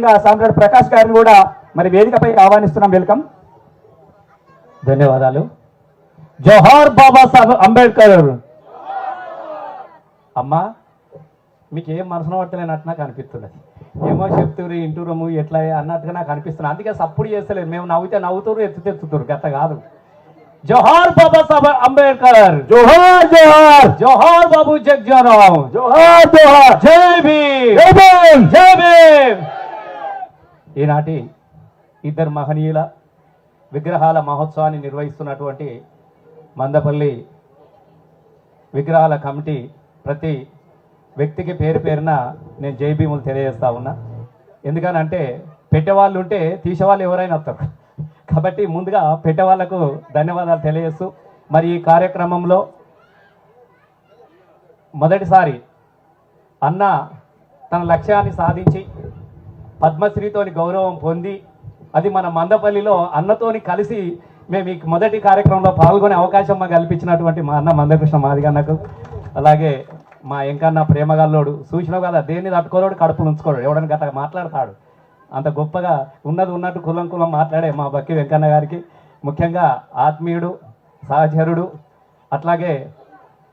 సామ్రాట్ ప్రకాష్ గారిని కూడా మరి వేదికపై ఆహ్వానిస్తున్నాం. వెల్కమ్. ధన్యవాదాలు. జోహార్ బాబాసాహెబ్ అంబేద్కర్. అమ్మా మీకు ఏం మనసున పట్టలేనట్టు నాకు అనిపిస్తున్నది. ఏమో చెప్తురు ఇంటూరము ఎట్లా అన్నట్టుగా నాకు అనిపిస్తున్నది. అందుకే సప్పుడు చేస్తలేదు. మేము నవ్వుతే నవ్వుతారు, ఎత్తుతారు, గత కాదు. జోహార్ బాబాసాహెబ్ అంబేద్కర్. జోహార్ జోహార్. జోహార్ బాబు జగ్జీవన్. జోహార్ జోహార్. జై భీమ్. జై భీమ్. జై భీమ్. ఈనాటి ఇద్దరు మహనీయుల విగ్రహాల మహోత్సవాన్ని నిర్వహిస్తున్నటువంటి మందపల్లి విగ్రహాల కమిటీ ప్రతి వ్యక్తికి పేరు పేరున నేను జై భీములు తెలియజేస్తా ఉన్నా. ఎందుకనంటే పెట్టేవాళ్ళు ఉంటే తీసేవాళ్ళు ఎవరైనా వస్తారు కాబట్టి ముందుగా పెట్టేవాళ్లకు ధన్యవాదాలు తెలియజేస్తూ మరి ఈ కార్యక్రమంలో మొదటిసారి అన్న తన లక్ష్యాన్ని సాధించి పద్మశ్రీతోని గౌరవం పొంది అది మన మందపల్లిలో అన్నతోని కలిసి మేము ఈ మొదటి కార్యక్రమంలో పాల్గొనే అవకాశం మాకు కల్పించినటువంటి మా అన్న మందకృష్ణ మాదిగన్నకు, అలాగే మా ఎంకన్న ప్రేమగల్లోడు చూసినావు కదా, దేన్ని తట్టుకోలేడు కడుపులు ఉంచుకోడు, ఎవడని గట్ట మాట్లాడతాడు. అంత గొప్పగా ఉన్నది ఉన్నట్టు కులం కులం మాట్లాడే మా బక్కి వెంకన్న గారికి, ముఖ్యంగా ఆత్మీయుడు, సహచరుడు, అట్లాగే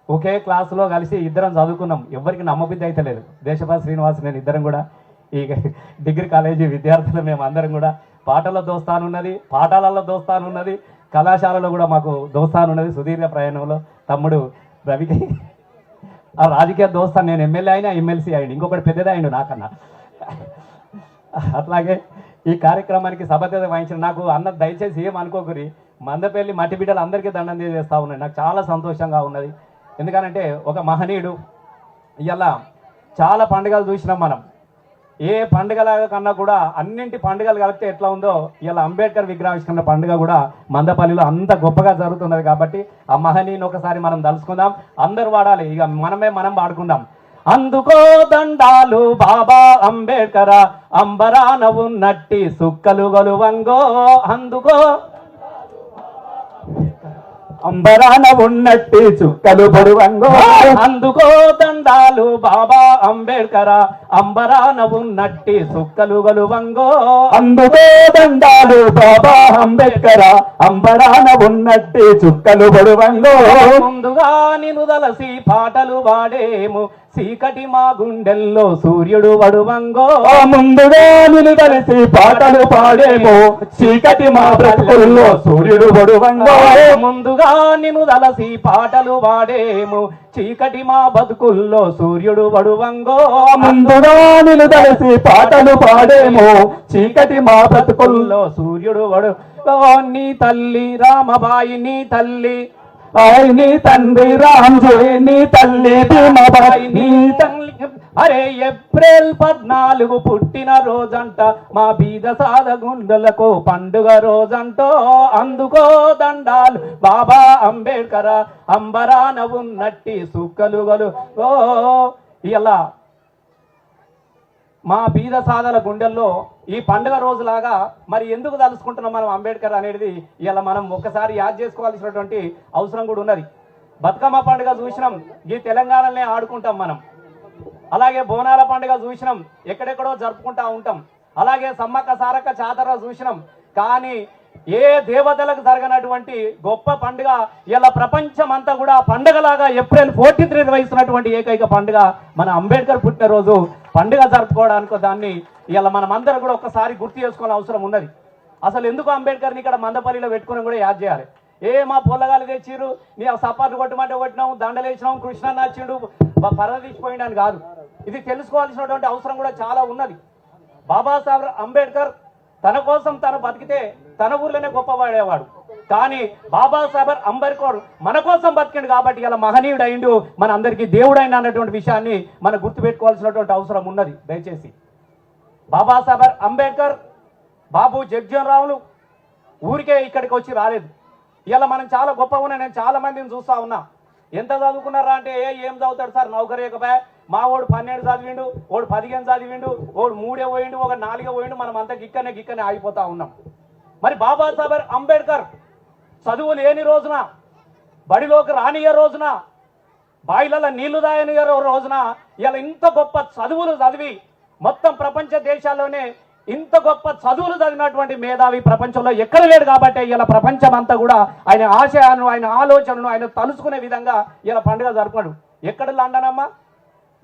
ఒకే క్లాసులో కలిసి ఇద్దరం చదువుకున్నాం. ఎవరికి నమ్మబుద్ధి అయితే లేదు. దేశపాల్ శ్రీనివాస్ నేను ఇద్దరం కూడా ఈ డిగ్రీ కాలేజీ విద్యార్థులు మేము అందరం కూడా పాటల్లో దోస్తానున్నది, పాఠాలలో దోస్తానున్నది, కళాశాలలో కూడా మాకు దోస్తానున్నది. సుదీర్ఘ ప్రయాణంలో తమ్ముడు రవికి ఆ రాజకీయ దోస్తాను. నేను ఎమ్మెల్యే అయినా ఎమ్మెల్సీ అయ్యిండు, ఇంకొకటి పెద్దదే అయ్యిండు నాకన్నా. అట్లాగే ఈ కార్యక్రమానికి సభ్యత వహించిన నాకు అన్న దయచేసి ఏం అనుకోకరి, మందపల్లి మట్టి బిడ్డలు అందరికీ దండం చేస్తూ ఉన్నాయి. నాకు చాలా సంతోషంగా ఉన్నది. ఎందుకనంటే ఒక మహనీయుడు ఇలా చాలా పండుగలు చూసినాం మనం. ఏ పండుగల కన్నా కూడా అన్నింటి పండుగలు కలిపితే ఎట్లా ఉందో ఇలా అంబేద్కర్ విగ్రహావిష్కరణ పండుగ కూడా మందపల్లిలో అంత గొప్పగా జరుగుతున్నది. కాబట్టి ఆ మహనీయుని ఒకసారి మనం తలుసుకుందాం. అందరూ వాడాలి, ఇక మనం పాడుకుందాం. అందుకో దండాలు బాబా అంబేద్కర, అంబరాన ఉన్నట్టి సుక్కలు గొలువంగో. అందుకో అంబరాన ఉన్నట్టి చుక్కలు పొడువంగో. అందుకో దండాలు బాబా అంబేద్కర, అంబరాన ఉన్నట్టి సుక్కలు గొలువంగో. అందుకో దండాలు బాబా అంబేద్కర, అంబరాన ఉన్నట్టి చుక్కలు పొడువంగో. ముందుగా నిన్ను దలసి పాటలు పాడేము, చీకటి మా గుండెల్లో సూర్యుడు వడువంగో. ముందుగా నిన్ను కలిసి పాటలు పాడేమో, చీకటి మా బ్రతుకుల్లో సూర్యుడు వడువంగో. ముందుగా నిన్ను దలసి పాటలు పాడేము, చీకటి మా బతుకుల్లో సూర్యుడు వడువంగో. ముందుగా నిన్ను కలిసి పాటలు పాడేమో, చీకటి మా బ్రతుకుల్లో సూర్యుడు వడు. నీ తల్లి రామబాయి, నీ తల్లి నీ తండ్రి రాంజీ, నీ తల్లి భీమబాయి, నీ తల్లి. అరే ఏప్రిల్ 14 పుట్టిన రోజంట, మా బీద సాద గుండెలకు పండుగ రోజంటో. అందుకో దండాలు బాబా అంబేద్కర, అంబరాన ఉన్నట్టి సుక్కలు గలు. ఓ ఇలా మా బీద సాదల గుండెల్లో ఈ పండుగ రోజులాగా మరి ఎందుకు తలుసుకుంటున్నాం మనం అంబేద్కర్ అనేది ఇలా మనం ఒక్కసారి యాద్ చేసుకోవాల్సినటువంటి అవసరం కూడా ఉన్నది. బతుకమ్మ పండుగ చూసినాం, ఈ తెలంగాణలోనే ఆడుకుంటాం మనం. అలాగే బోనాల పండుగ చూసినాం, ఎక్కడెక్కడో జరుపుకుంటా ఉంటాం. అలాగే సమ్మక్క సారక్క జాతర చూసినాం. కానీ ఏ దేవతలకు జరగనటువంటి గొప్ప పండుగ ఇలా ప్రపంచం అంతా కూడా పండుగలాగా ఏప్రిల్ 14 నిర్వహిస్తున్నటువంటి ఏకైక పండుగ మన అంబేద్కర్ పుట్టినరోజు పండుగ జరుపుకోవడానికి. దాన్ని ఇలా మనం అందరం కూడా ఒక్కసారి గుర్తు చేసుకోవాల్సిన అవసరం ఉన్నది. అసలు ఎందుకు అంబేద్కర్ని ఇక్కడ మందపల్లిలో పెట్టుకుని కూడా యాద్ చేయాలి. మా పొల్లగాలు తెచ్చిరు, నీ సపాటు కొట్టమంటే కొట్టినాము, దండలేసినాము, కృష్ణ నచ్చిండు, పరదీసిపోయిండని కాదు. ఇది తెలుసుకోవాల్సినటువంటి అవసరం కూడా చాలా ఉన్నది. బాబాసాహెబ్ అంబేద్కర్ తన కోసం తను బతికితే తన ఊర్లోనే గొప్పవాడేవాడు. కానీ బాబాసాహెబ్ అంబేద్కర్ మన కోసం బతికిండు కాబట్టి ఇలా మహనీయుడు అయిండు, మన అందరికీ దేవుడైన అన్నటువంటి విషయాన్ని మనం గుర్తుపెట్టుకోవాల్సినటువంటి అవసరం ఉన్నది. దయచేసి బాబాసాహెబ్ అంబేద్కర్, బాబు జగ్జీవన్ రావులు ఊరికే ఇక్కడికి వచ్చి రాలేదు. ఇలా మనం చాలా గొప్ప ఉన్నా. నేను చాలా మందిని చూస్తా ఉన్నా, ఎంత చదువుకున్నారా అంటే ఏం చదువుతాడు సార్, నౌకరేకపోయా, మా ఓడు 12 చదివిండు, ఓడు 15 చదివిండు, ఓడు 3 పోయిండు, ఒక 4 పోయిండు, మనం అంతా గిక్కనే ఆగిపోతా ఉన్నాం. మరి బాబాసాహెబ్ అంబేద్కర్ చదువు లేని రోజున, బడిలోకి రానియ రోజున, బాయిలలో నీళ్లు దాయని రోజున ఇలా ఇంత గొప్ప చదువులు చదివి మొత్తం ప్రపంచ దేశాల్లోనే ఇంత గొప్ప చదువులు చదివినటువంటి మేధావి ప్రపంచంలో ఎక్కడ లేడు కాబట్టి ఇలా ప్రపంచం అంతా కూడా ఆయన ఆశయాలను ఆయన ఆలోచనను ఆయన తలుసుకునే విధంగా ఇలా పండుగ జరుపుకోడు. ఎక్కడ లండన్ అమ్మా,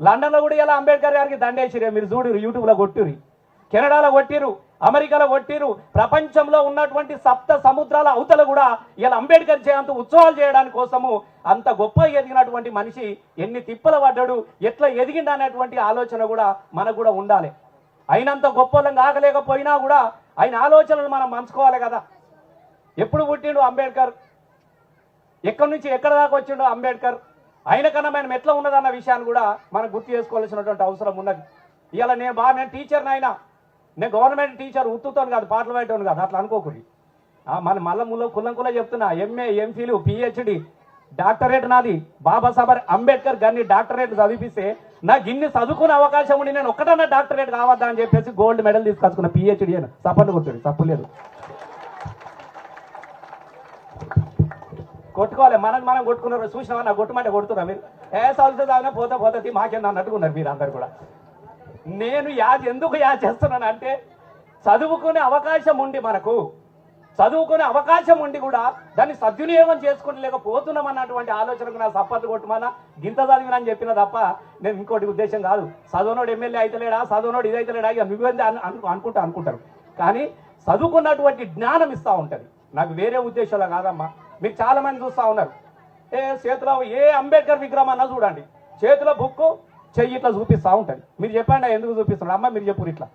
లండన్లో కూడా ఇలా అంబేద్కర్ గారికి దండేసిరే, మీరు చూడు యూట్యూబ్లో కొట్టిరు, కెనడాలో కొట్టిరు, అమెరికాలో కొట్టిరు, ప్రపంచంలో ఉన్నటువంటి సప్త సముద్రాల అవతల కూడా ఇలా అంబేద్కర్ జయంతి ఉత్సవాలు చేయడానికి కోసము అంత గొప్ప ఎదిగినటువంటి మనిషి ఎన్ని తిప్పల పడ్డాడు, ఎట్లా ఎదిగిండు అనేటువంటి ఆలోచన కూడా మనకు కూడా ఉండాలి. అయినంత గొప్పలం కాగలేకపోయినా కూడా ఆయన ఆలోచనలు మనం మంచుకోవాలి కదా. ఎప్పుడు పుట్టిండు అంబేద్కర్, ఎక్కడి నుంచి ఎక్కడ దాకా వచ్చిండు అంబేద్కర్, ఆయన కన్నా మనం ఎట్లా ఉన్నదన్న విషయాన్ని కూడా మనం గుర్తు చేసుకోవాల్సినటువంటి అవసరం ఉన్నది. ఇవాళ నేను టీచర్ని అయినా, నేను గవర్నమెంట్ టీచర్ ఉత్తుతాను కాదు, పాటలు పెట్టాను కాదు, అట్లా అనుకోకూడదు. మన మళ్ళీ కుల్లం చెప్తున్నా, ఎంఏ ఎంఫిల్ పిహెచ్డి డాక్టరేట్ నాది. బాబాసాహెబ్ అంబేద్కర్ గారిని డాక్టరేట్ చదివిస్తే నాకు ఇన్ని చదువుకునే అవకాశం ఉండి నేను ఒక్కటన్నా డాక్టరేట్ కావద్దా అని చెప్పేసి గోల్డ్ మెడల్ తీసుకొచ్చుకున్న పిహెచ్డి అని. సపోర్ట్ కొట్టుడు తప్పు లేదు, కొట్టుకోవాలి. మనం కొట్టుకున్నారు చూసినా, నాకు కొట్టుమంటే కొడుతున్నా మీరు. చదువుతుంది తాగినా పోతుంది మాకేందా అన్నట్టుకున్నారు మీరు అందరు కూడా. నేను ఎందుకు చేస్తున్నాను అంటే, చదువుకునే అవకాశం ఉండి మనకు చదువుకునే అవకాశం ఉండి కూడా దాన్ని సద్వినియోగం చేసుకోలేకపోతున్నాం అన్నటువంటి ఆలోచనకు నా సపోర్ట్ కొట్టుమన్నా గింత చదివినా అని చెప్పిన తప్ప నేను ఇంకోటి ఉద్దేశం కాదు. చదువునోడు ఎమ్మెల్యే అయితలేడా, చదువునోడు ఇదైతలేడా, ఇక నువ్వేంది అనుకుంటారు. కానీ చదువుకున్నటువంటి జ్ఞానం ఇస్తూ ఉంటుంది. నాకు వేరే ఉద్దేశంలో కాదమ్మా. మీరు చాలా మంది చూస్తూ ఉన్నారు, చేతిలో అంబేద్కర్ విగ్రహం అన్నా చూడండి, చేతిలో బుక్ చెయ్యి ఇట్లా చూపిస్తూ ఉంటుంది. మీరు చెప్పండి ఎందుకు చూపిస్తున్నారు అమ్మ, మీరు చెప్పురు ఇట్లా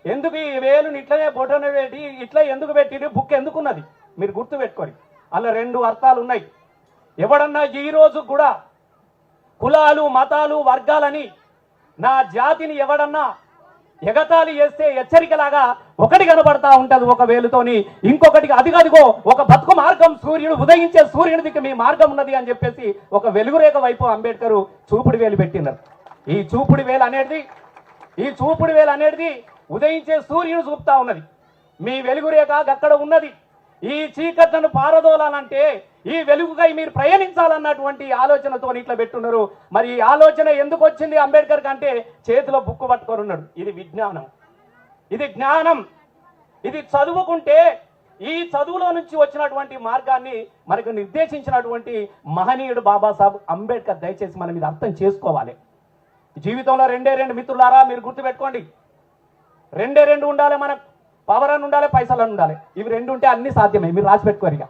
ఎందుకు ఈ వేలుని ఇట్లనే బొటన పెట్టి ఇట్లా ఎందుకు పెట్టి బుక్ ఎందుకున్నది మీరు గుర్తు పెట్టుకోండి. అలా రెండు అర్థాలు ఉన్నాయి. ఎవడన్నా ఈ రోజు కూడా కులాలు మతాలు వర్గాలని నా జాతిని ఎవడన్నా ఎగతాళి చేస్తే హెచ్చరికలాగా ఒకటి కనబడతా ఉంటది ఒక వేలుతోని, ఇంకొకటికి అదిగదిగో ఒక బతుకు మార్గం, సూర్యుడు ఉదయించే సూర్యుని దిక్కు మీ మార్గం ఉన్నది అని చెప్పేసి ఒక వెలుగురేఖ వైపు అంబేద్కర్ చూపుడు వేలు పెట్టినారు. ఈ చూపుడు వేలు అనేది ఉదయించే సూర్యుడు చూపుతా ఉన్నది. మీ వెలుగురేఖ అక్కడ ఉన్నది. ఈ చీకట్లను పారదోలాలంటే ఈ వెలుగుకై మీరు ప్రయాణించాలన్నటువంటి ఆలోచనతో ఇట్లా పెట్టున్నారు. మరి ఈ ఆలోచన ఎందుకు వచ్చింది అంబేద్కర్ కంటే, చేతిలో బుక్కు పట్టుకొని ఉన్నాడు. ఇది విజ్ఞానం, ఇది జ్ఞానం, ఇది చదువుకుంటే ఈ చదువులో నుంచి వచ్చినటువంటి మార్గాన్ని మనకు నిర్దేశించినటువంటి మహనీయుడు బాబాసాహెబ్ అంబేద్కర్. దయచేసి మనం ఇది అర్థం చేసుకోవాలి. జీవితంలో రెండు మిత్రులారా మీరు గుర్తుపెట్టుకోండి, రెండు ఉండాలి. మనకు పవర్ అని ఉండాలి, పైసలు అని ఉండాలి. ఇవి రెండు ఉంటే అన్ని సాధ్యమే. మీరు రాసి పెట్టుకోరు. ఇక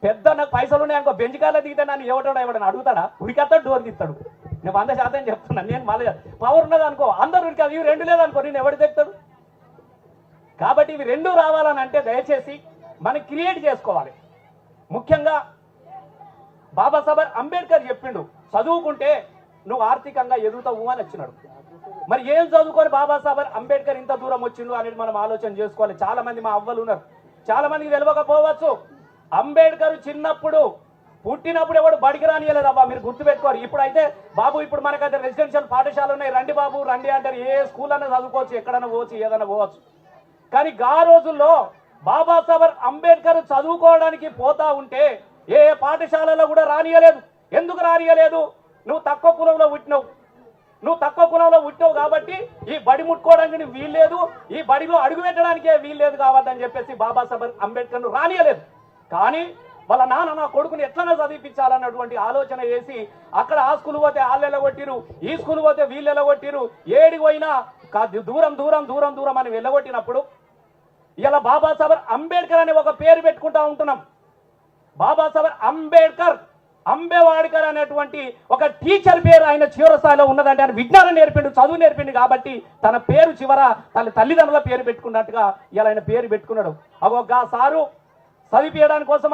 పెద్ద నాకు పైసలు ఉన్నాయి అనుకో, బెంజికాయలో దిగితే నన్ను ఎవడని అడుగుతాడా, ఉడికేస్తాడు, డోర్ తీస్తాడు. నేను 100% చెప్తున్నాను. నేను మళ్ళీ పవర్ ఉన్నది అనుకో, అందరూ ఉడికాదు. ఇవి రెండు లేదనుకో, నేను ఎవడు తెస్తాడు. కాబట్టి ఇవి రెండు రావాలని అంటే దయచేసి మనం క్రియేట్ చేసుకోవాలి. ముఖ్యంగా బాబాసాహెబ్ అంబేద్కర్ చెప్పిండు, చదువుకుంటే నువ్వు ఆర్థికంగా ఎదుగుతావు అని వచ్చినాడు. మరి ఏం చదువుకొని బాబాసాహెబ్ అంబేద్కర్ ఇంత దూరం వచ్చిండు అనేది మనం ఆలోచన చేసుకోవాలి. చాలా మంది మా అవ్వలు ఉన్నారు, చాలా మందికి తెలియకపోవచ్చు. అంబేద్కర్ చిన్నప్పుడు పుట్టినప్పుడు ఎవడు బడికి రానియలేదబ్బా, మీరు గుర్తుపెట్టుకోరు. ఇప్పుడైతే బాబు ఇప్పుడు మనకైతే రెసిడెన్షియల్ పాఠశాలలు ఉన్నాయి, రండి బాబు రండి అంటారు. ఏ స్కూల్ అన్నా చదువుకోవచ్చు, ఎక్కడన్నా పోవచ్చు, ఏదైనా పోవచ్చు. కానీ ఆ రోజుల్లో బాబాసాహెబ్ అంబేద్కర్ చదువుకోవడానికి పోతా ఉంటే ఏ పాఠశాలలో కూడా రానియలేదు. ఎందుకు రానియలేదు? నువ్వు తక్కువ కులంలో పుట్టినావు కాబట్టి ఈ బడి ముట్టుకోవడానికి నువ్వు వీల్లేదు, ఈ బడిలో అడుగు పెట్టడానికే వీల్లేదు కావద్దని చెప్పేసి బాబాసాహెబ్ అంబేద్కర్ను రానియలేదు. కానీ వాళ్ళ నాన్న నా కొడుకుని ఎట్లనే చదివించాలన్నటువంటి ఆలోచన చేసి అక్కడ ఆ స్కూల్ పోతే వాళ్ళు వెళ్ళగొట్టిరు, ఈ స్కూల్ పోతే వీళ్ళు వెళ్ళగొట్టిరు, ఏడికి పోయినా దూరం అని వెళ్ళగొట్టినప్పుడు ఇలా బాబాసాహెబ్ అంబేద్కర్ అనే ఒక పేరు పెట్టుకుంటా ఉంటున్నాం. బాబాసాహెబ్ అంబేద్కర్, అంబేవాడ్కర్ అనేటువంటి ఒక టీచర్ పేరు ఆయన చివరి స్థాయిలో ఉన్నదంటే ఆయన విజ్ఞానం నేర్పిండు, చదువు నేర్పిండు కాబట్టి తన పేరు చివర తన తల్లిదండ్రుల పేరు పెట్టుకున్నట్టుగా ఇలా ఆయన పేరు పెట్టుకున్నాడు. అగొక సారు చదివించడానికి కోసం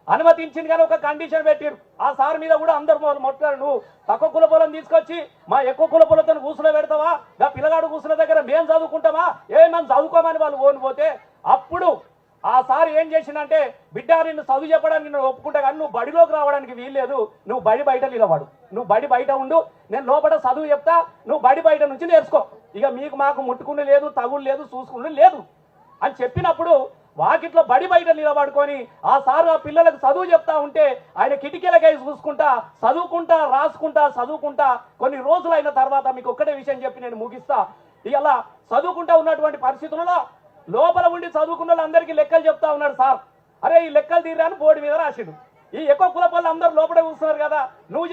అనుమతించింది కానీ ఒక కండిషన్ పెట్టారు. ఆ సార్ మీద కూడా అందరు మొట్టారు, నువ్వు తక్కువ కుల పొలం తీసుకొచ్చి మా ఎక్కువ కుల పొలంతో కూర్చుని పెడతావా, గా పిల్లగాడు కూర్చున్న దగ్గర మేము చదువుకుంటామా, మేము చదువుకోమని వాళ్ళు ఓనిపోతే అప్పుడు ఆ సార్ ఏం చేసిందంటే, బిడ్డ నిన్ను చదువు చెప్పడానికి నేను ఒప్పుకుంటా కానీ నువ్వు బడిలోకి రావడానికి వీల్లేదు, నువ్వు బడి బయట నిలబడు, నువ్వు బడి బయట ఉండు, నేను లోపల చదువు చెప్తా, నువ్వు బడి బయట నుంచి నేర్చుకో, ఇక మీకు మాకు ముట్టుకుని లేదు, తగులు లేదు, చూసుకుని లేదు అని చెప్పినప్పుడు వాకిట్లో బడి బయట నిలబడుకొని ఆ సారు ఆ పిల్లలకు చదువు చెప్తా ఉంటే ఆయన కిటికీలకై చూసుకుంటా చదువుకుంటా రాసుకుంటా కొన్ని రోజులు అయిన తర్వాత మీకు ఒక్కటే విషయం చెప్పి నేను ముగిస్తా. ఇలా చదువుకుంటూ ఉన్నటువంటి పరిస్థితులలో లోపల ఉండి చదువుకున్న వాళ్ళందరికీ లెక్కలు చెప్తా ఉన్నాడు సార్. అరే ఈ లెక్కలు తీరాని బోర్డు మీద రాసిండు. ఈ ఎక్కువ కుల వాళ్ళు అందరూ లోపల కూర్చున్నారు కదా, నువ్వు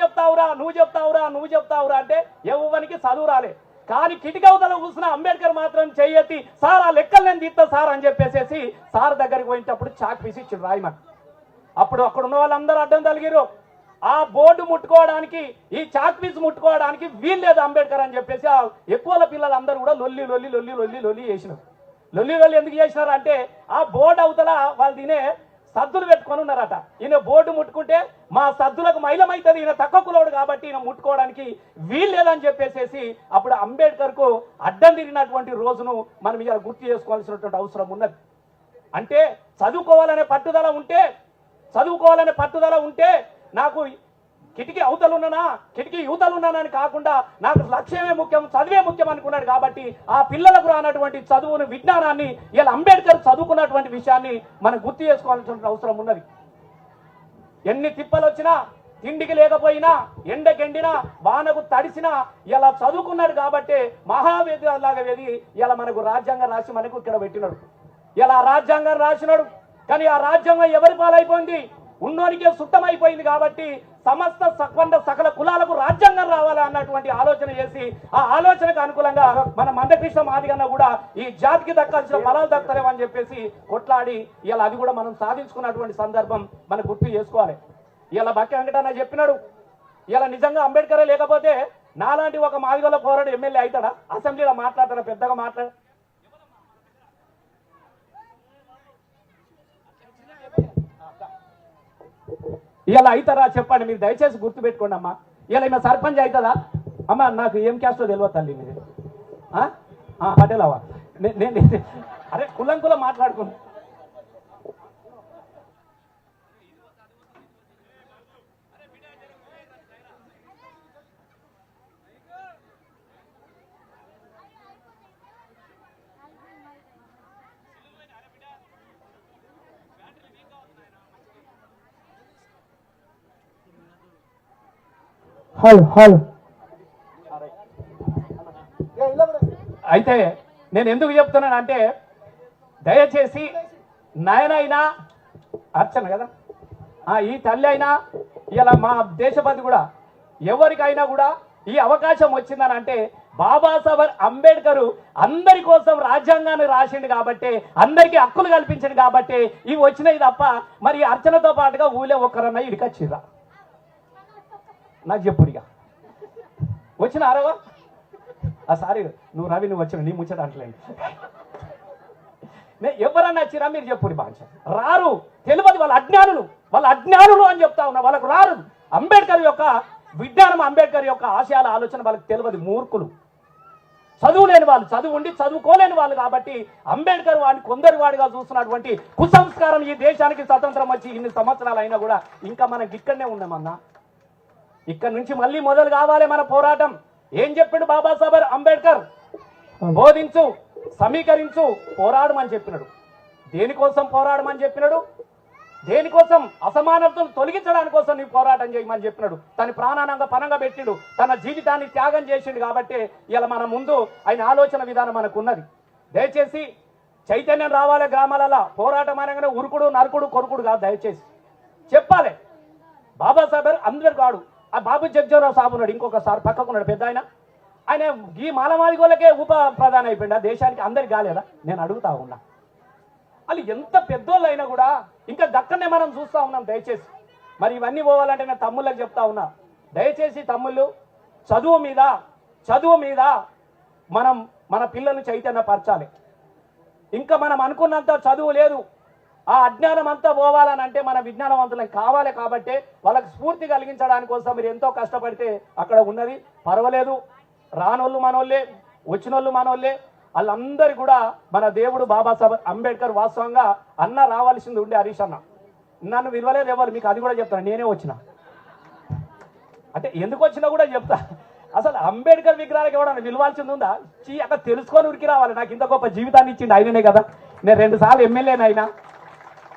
చెప్తావురా అంటే ఎవరికి చదువు రాలే. కానీ కిటికవతల కూర్చున్న అంబేద్కర్ మాత్రం చెయ్యెత్తి సార్ ఆ లెక్కలు నేను తీస్తా సార్ అని చెప్పేసి సార్ దగ్గరికి పోయినప్పుడు చాక్ పీసి ఇచ్చిండు రాయమని. అప్పుడు అక్కడ ఉన్న వాళ్ళందరూ అడ్డం తలిగిరు. ఆ బోర్డు ముట్టుకోవడానికి ఈ చాక్ పీస్ ముట్టుకోవడానికి వీలు లేదు అంబేద్కర్ అని చెప్పేసి ఆ ఎక్కువ పిల్లలందరూ కూడా లొల్లి చేసినారు. లొల్లి ఎందుకు చేసినారు అంటే ఆ బోర్డు అవతల వాళ్ళు తినే సద్దులు పెట్టుకొని ఉన్నారట. ఈయన బోర్డు ముట్టుకుంటే మా సద్దులకు మైలమైతుంది, ఈయన తక్కువ కులవుడు కాబట్టి ఈయన ముట్టుకోవడానికి వీలు లేదని చెప్పేసి అప్పుడు అంబేద్కర్ కు అడ్డం తిరిగినటువంటి రోజును మనం ఇలా గుర్తు చేసుకోవాల్సినటువంటి అవసరం ఉన్నది. అంటే చదువుకోవాలనే పట్టుదల ఉంటే నాకు కిటికీ యువతలు ఉన్నానని కాకుండా నాకు లక్ష్యమే ముఖ్యం, చదివే ముఖ్యం అనుకున్నాడు. కాబట్టి ఆ పిల్లలకు రానటువంటి చదువును, విజ్ఞానాన్ని ఇలా అంబేద్కర్ చదువుకున్నటువంటి విషయాన్ని మనం గుర్తు చేసుకోవాల్సిన అవసరం ఉన్నది. ఎన్ని తిప్పలు వచ్చినా, తిండికి లేకపోయినా, ఎండకెండినా, వానకు తడిసినా ఇలా చదువుకున్నాడు. కాబట్టి మహావేదిలాగా వేది ఇలా మనకు రాజ్యాంగం రాసి మనకు ఇక్కడ పెట్టినాడు. ఇలా రాజ్యాంగం రాసినాడు. కానీ ఆ రాజ్యాంగం ఎవరి పాలైపోయింది? ఉన్నోనికే సుట్టమైపోయింది. కాబట్టి సమస్త సకల కులాలకు రాజ్యాంగం రావాలి అన్నటువంటి ఆలోచన చేసి ఆ ఆలోచనకు అనుకూలంగా మన మందకృష్ణ మాదిగన్న కూడా ఈ జాతికి దక్కాల్సిన ఫలాలు దక్కలేవని చెప్పేసి కొట్లాడి ఇలా అది కూడా మనం సాధించుకున్నటువంటి సందర్భం మనం గుర్తు చేసుకోవాలి. ఇలా బక్కి వెంకటన్న చెప్పినాడు, ఇలా నిజంగా అంబేద్కరే లేకపోతే నాలాంటి ఒక మాదిగల పోరాడు ఎమ్మెల్యే అవుతాడా? అసెంబ్లీలో మాట్లాడతాడా? పెద్దగా మాట్లాడ ఇలా అవుతారా చెప్పండి మీరు, దయచేసి గుర్తు పెట్టుకోండి అమ్మా. ఇలా ఈమె సర్పంచ్ అవుతుందా? అమ్మ నాకు ఏం క్యాస్టో తెలియదు తల్లి మీరు. పటేల్ అవ్వ నేను అరే కులం మాట్లాడుకున్నా. అయితే నేను ఎందుకు చెప్తున్నానంటే దయచేసి నాయనైనా అర్చన కదా ఈ తల్లి అయినా ఇలా మా దేశపతి కూడా ఎవరికైనా కూడా ఈ అవకాశం వచ్చిందని అంటే బాబాసాహెబ్ అంబేద్కర్ అందరి కోసం రాజ్యాంగాన్ని రాసిండు కాబట్టి, అందరికీ హక్కులు కల్పించింది కాబట్టి ఇవి వచ్చినాయి తప్ప మరి అర్చనతో పాటుగా ఊళ్ళో ఒక్కరన్నా ఇడికొచ్చిర్రా? నాకు చెప్పుడిగా వచ్చిన అరవా సారీ నువ్వు రవి నువ్వు వచ్చిన నీ ముచ్చట అంటలేండి. ఎవరన్నా వచ్చిరా మీరు చెప్పుడి భాష రారు, తెలియదు, వాళ్ళ అజ్ఞానులు అని చెప్తా ఉన్నా. వాళ్ళకు రారు అంబేద్కర్ యొక్క విజ్ఞానం, అంబేద్కర్ యొక్క ఆశయాల ఆలోచన వాళ్ళకి తెలియదు. మూర్ఖులు, చదువు లేని వాళ్ళు, చదువు ఉండి చదువుకోలేని వాళ్ళు. కాబట్టి అంబేద్కర్ వాడిని కొందరి వాడిగా చూస్తున్నటువంటి కుసంస్కారం ఈ దేశానికి స్వతంత్రం వచ్చి ఇన్ని సంవత్సరాలు అయినా కూడా ఇంకా మనకి ఇక్కడనే ఉన్నామన్నా. ఇక్కడ నుంచి మళ్ళీ మొదలు కావాలి మన పోరాటం. ఏం చెప్పాడు బాబాసాహెబ్ అంబేద్కర్? బోధించు, సమీకరించు, పోరాడమని చెప్పినాడు. దేనికోసం పోరాడమని చెప్పినాడు? దేనికోసం? అసమానతను తొలగించడానికి కోసం నీ పోరాటం చేయమని చెప్పినాడు. తన ప్రాణానంగా పనంగా పెట్టిండు, తన జీవితాన్ని త్యాగం చేసిండు. కాబట్టి ఇలా మన ముందు ఆయన ఆలోచన విధానం మనకు ఉన్నది. దయచేసి చైతన్యం రావాలి గ్రామాలలో. పోరాటం అనగానే ఉరుకుడు, నరుకుడు, కొరుకుడు కాదు. దయచేసి చెప్పాలి. బాబాసాహెబ్ అందరు కాడు. ఆ బాబు జగ్జీవనరావు సాబు ఉన్నాడు, ఇంకొకసారి పక్కకున్నాడు పెద్ద ఆయన ఈ మాలమాదిగోళ్ళకే ఉప ప్రధాని అయిపోయింది. ఆ దేశానికి అందరికి కాలేదా? నేను అడుగుతా ఉన్నా. వాళ్ళు ఎంత పెద్దోళ్ళు అయినా కూడా ఇంకా దక్కనే మనం చూస్తూ ఉన్నాం. దయచేసి మరి ఇవన్నీ పోవాలంటే నేను తమ్ముళ్ళకి చెప్తా ఉన్నా, దయచేసి తమ్ముళ్ళు చదువు మీద మనం మన పిల్లల్ని చైతన్యపరచాలి. ఇంకా మనం అనుకున్నంత చదువు లేదు. ఆ అజ్ఞానం అంతా పోవాలని అంటే మన విజ్ఞానవంతులకు కావాలి. కాబట్టి వాళ్ళకి స్ఫూర్తి కలిగించడానికి కోసం మీరు ఎంతో కష్టపడితే అక్కడ ఉన్నది. పర్వాలేదు, రానోళ్ళు మనోళ్ళే, వచ్చినోళ్ళు మనోళ్ళే. వాళ్ళందరూ కూడా మన దేవుడు బాబాసాహెబ్ అంబేద్కర్ వాస్తవంగా అన్న రావాల్సింది ఉండే. హరీష్ అన్న నన్ను విలువలేదు ఎవరు, మీకు అది కూడా చెప్తాను. నేనే వచ్చిన అంటే ఎందుకు వచ్చినా కూడా చెప్తా. అసలు అంబేద్కర్ విగ్రహాలకు ఎవడన్నా విలువాల్సింది ఉందా? అక్కడ తెలుసుకొని ఉరికి రావాలి. నాకు ఇంత గొప్ప జీవితాన్ని ఇచ్చిండు ఆయననే కదా. నేను 2 సార్లు ఎమ్మెల్యేనైనా,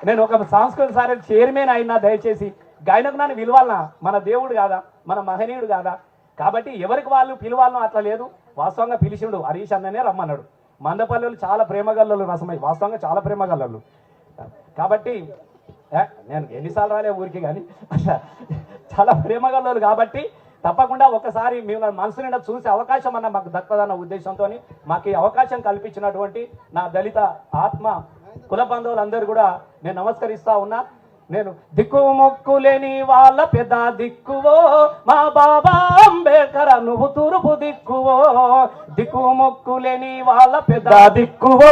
నేను ఒక సాంస్కృతిక సార్ చైర్మన్ అయినా. దయచేసి గాయనకు నన్ను విలువాలనా? మన దేవుడు కాదా? మన మహనీయుడు కాదా? కాబట్టి ఎవరికి వాళ్ళు పిలువాలను అట్లా లేదు. వాస్తవంగా పిలిచిండు, హరీష్ అన్ననే రమ్మన్నాడు. మందపల్లి చాలా ప్రేమగల్లలు రసమై, వాస్తవంగా చాలా ప్రేమగల్లలు. కాబట్టి నేను ఎన్నిసార్లు రాలే ఊరికి, కానీ చాలా ప్రేమగల్లలు కాబట్టి తప్పకుండా ఒకసారి మేము మనసు నిండా చూసే అవకాశం అన్న మాకు దక్కదన్న ఉద్దేశంతో మాకు ఈ అవకాశం కల్పించినటువంటి నా దళిత ఆత్మ కుల బంధువులందరూ కూడా నేను నమస్కరిస్తా ఉన్నా. నేను దిక్కు మొక్కు లేని వాళ్ళ పెద్ద దిక్కువో మా బాబా అంబేద్కర్, నువ్వు తూర్పు దిక్కువో. దిక్కు మొక్కు లేని వాళ్ళ పెద్ద దిక్కువో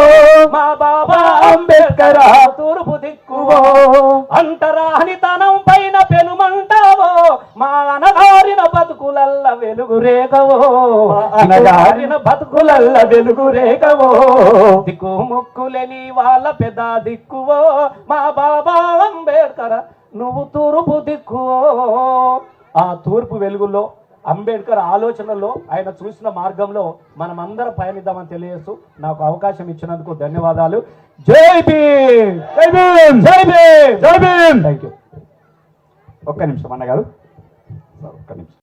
మా బాబా అంబేద్కర్, తూర్పు దిక్కువో. అంటరానితనం పైన పెనుమంటావో మా అనగారిన బతుకులల్ల వెలుగు రేగవో, అనగారిన బతుకులల్ల వెలుగు రేగవో. దిక్కు మొక్కు లేని వాళ్ళ పెద్ద దిక్కువో మా బాబా అంబేద్కర్, నువ్వు తూర్పు దిక్కువో. ఆ తూర్పు వెలుగులో అంబేద్కర్ ఆలోచనల్లో ఆయన చూసిన మార్గంలో మనం అందరం పయనిద్దామని తెలియజేస్తూ నాకు అవకాశం ఇచ్చినందుకు ధన్యవాదాలు. జై భీమ్, జై భీమ్, జై భీమ్, జై భీమ్. Thank you. ఒక్క నిమిషం అన్నగారు, ఒక్క నిమిషం.